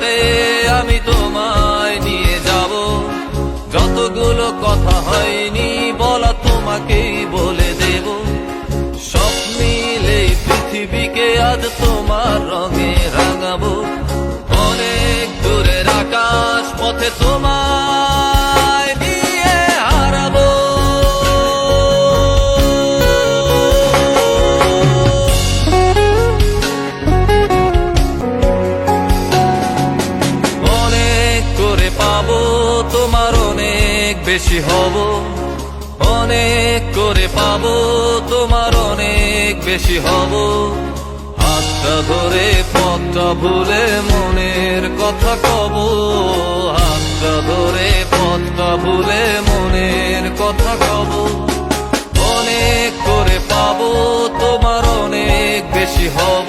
ঘাটে আমি তোমায় নিয়ে যাব, যতগুলো কথা হয়নি বলা তোমাকেই বলে দেব। সব মিলে পৃথিবীকে আজ তোমার রঙে রাঙাবো। অনেক দূরের আকাশ পথে তোমায় নিয়ে হারাবো। অনেক করে পাবো তোমার অনেক বেশি হব, অনেক করে পাবো তোমার অনেক বেশি হব। হাতটা ধরে পথটা ভুলে মনের কথা কব, হাতটা ধরে পথটা ভুলে মনের কথা কব। অনেক করে পাবো তোমার অনেক বেশি হব।